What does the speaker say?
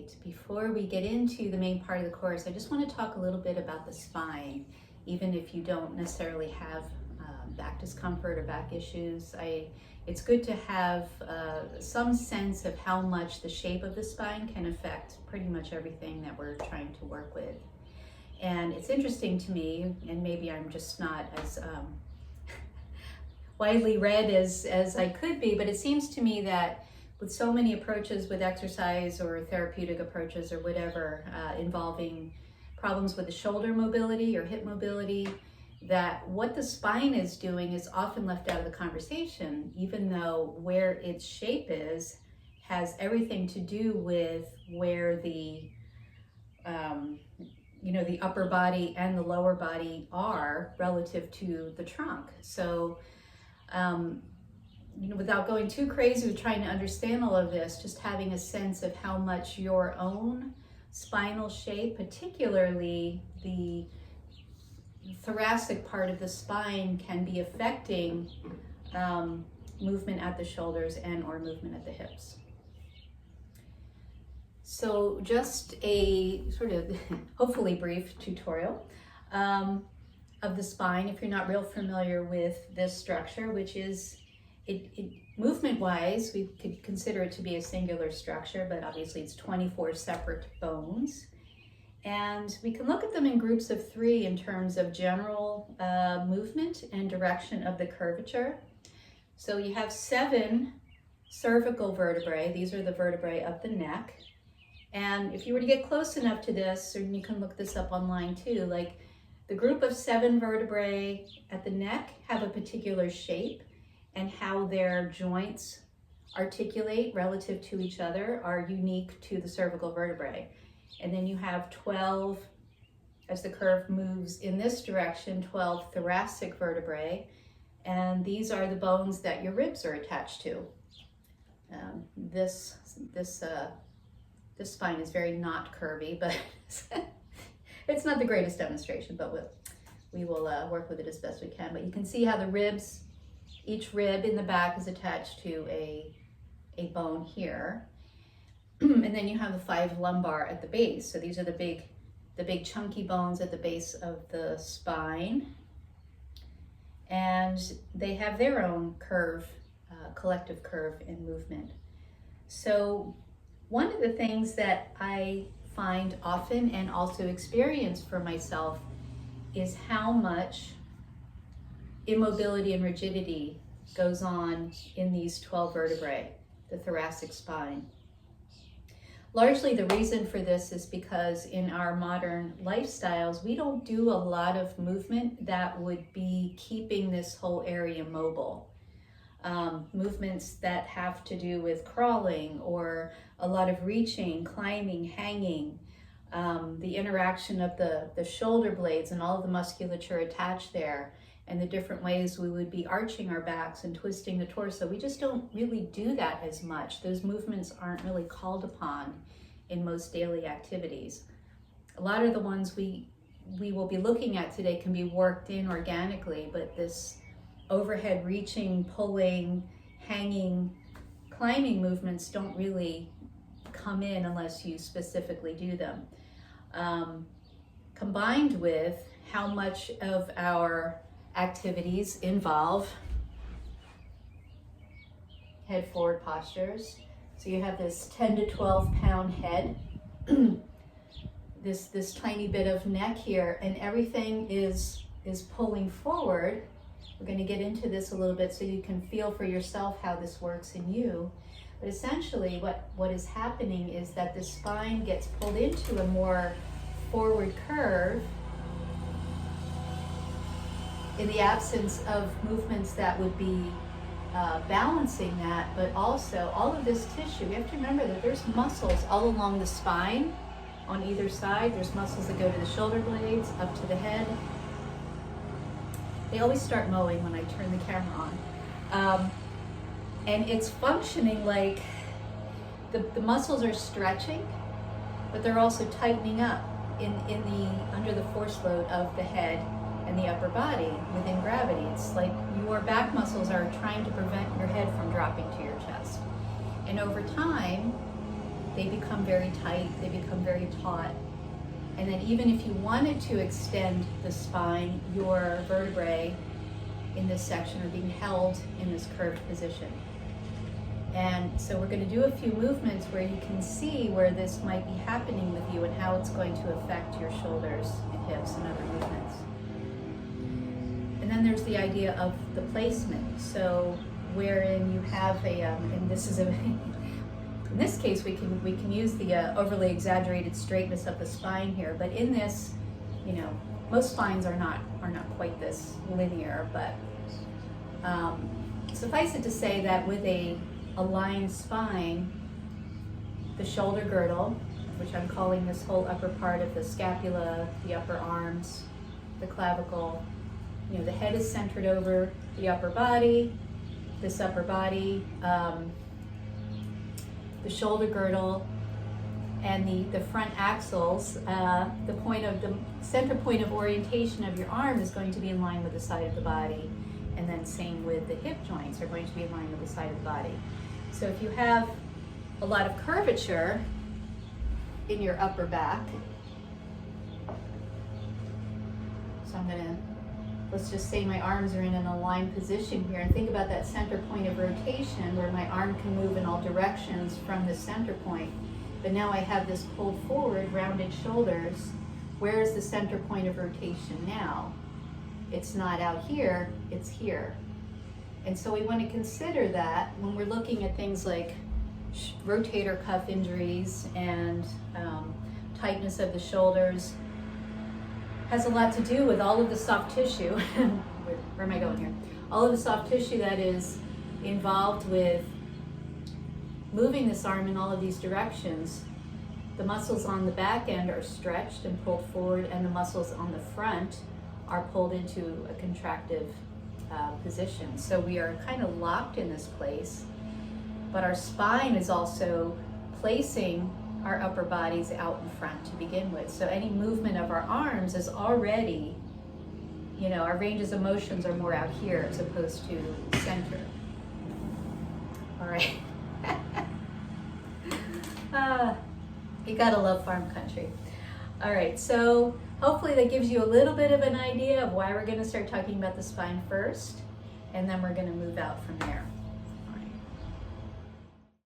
right, before we get into the main part of the course, I just want to talk a little bit about the spine. Even if you don't necessarily have back discomfort or back issues, it's good to have some sense of how much the shape of the spine can affect pretty much everything that we're trying to work with. And it's interesting to me, and maybe I'm just not as widely read as I could be, but it seems to me that with so many approaches with exercise or therapeutic approaches or whatever involving problems with the shoulder mobility or hip mobility, that what the spine is doing is often left out of the conversation, even though where its shape is has everything to do with where the the upper body and the lower body are relative to the trunk. So without going too crazy with trying to understand all of this, just having a sense of how much your own spinal shape, particularly the thoracic part of the spine, can be affecting movement at the shoulders and or movement at the hips. So just a sort of hopefully brief tutorial of the spine if you're not real familiar with this structure, which is movement-wise, we could consider it to be a singular structure, but obviously it's 24 separate bones. And we can look at them in groups of 3 in terms of general movement and direction of the curvature. So you have 7 cervical vertebrae. These are the vertebrae of the neck. And if you were to get close enough to this, or you can look this up online too, like the group of 7 vertebrae at the neck have a particular shape, and how their joints articulate relative to each other are unique to the cervical vertebrae. And then you have 12, as the curve moves in this direction, 12 thoracic vertebrae, and these are the bones that your ribs are attached to. This spine is very not curvy, but it's not the greatest demonstration, but we will work with it as best we can. But you can see how the ribs, each rib in the back is attached to a bone here. And then you have the 5 lumbar at the base. So these are the big chunky bones at the base of the spine. And they have their own curve, collective curve and movement. So one of the things that I find often and also experience for myself is how much immobility and rigidity goes on in these 12 vertebrae, the thoracic spine. Largely the reason for this is because in our modern lifestyles, we don't do a lot of movement that would be keeping this whole area mobile. Movements that have to do with crawling or a lot of reaching, climbing, hanging, the interaction of the shoulder blades and all of the musculature attached there, and the different ways we would be arching our backs and twisting the torso. We just don't really do that as much. Those movements aren't really called upon in most daily activities. A lot of the ones we will be looking at today can be worked in organically, but this overhead reaching, pulling, hanging, climbing movements don't really come in unless you specifically do them. Combined with how much of our activities involve head forward postures. So you have this 10 to 12 pound head, this tiny bit of neck here, and everything is pulling forward. We're going to get into this a little bit so you can feel for yourself how this works in you. But essentially what is happening is that the spine gets pulled into a more forward curve in the absence of movements that would be balancing that, but also all of this tissue. We have to remember that there's muscles all along the spine on either side. There's muscles that go to the shoulder blades, up to the head. They always start mowing when I turn the camera on. And it's functioning like the muscles are stretching, but they're also tightening up under the force load of the head and the upper body within gravity. It's like your back muscles are trying to prevent your head from dropping to your chest. And over time, they become very tight, they become very taut. And then even if you wanted to extend the spine, your vertebrae in this section are being held in this curved position. And so we're going to do a few movements where you can see where this might be happening with you and how it's going to affect your shoulders and hips and other movements. And then there's the idea of the placement. So wherein you have a, and this is a, in this case we can use the overly exaggerated straightness of the spine here, but in this, you know, most spines are not quite this linear, but suffice it to say that with a aligned spine, the shoulder girdle, which I'm calling this whole upper part of the scapula, the upper arms, the clavicle, you know, the head is centered over the upper body, this upper body, the shoulder girdle, and the front axils, the center point of orientation of your arm is going to be in line with the side of the body, and then same with the hip joints are going to be in line with the side of the body. So if you have a lot of curvature in your upper back, so let's just say my arms are in an aligned position here, and think about that center point of rotation where my arm can move in all directions from the center point. But now I have this pulled forward, rounded shoulders. Where is the center point of rotation now? It's not out here, it's here. And so we want to consider that when we're looking at things like rotator cuff injuries and tightness of the shoulders. Has a lot to do with all of the soft tissue. Where am I going here? All of the soft tissue that is involved with moving this arm in all of these directions. The muscles on the back end are stretched and pulled forward, and the muscles on the front are pulled into a contractive position. So we are kind of locked in this place, but our spine is also placing our upper bodies out in front to begin with. So any movement of our arms is already, you know, our ranges of motions are more out here as opposed to center. All right. You gotta love farm country. All right, so hopefully that gives you a little bit of an idea of why we're gonna start talking about the spine first, and then we're gonna move out from there.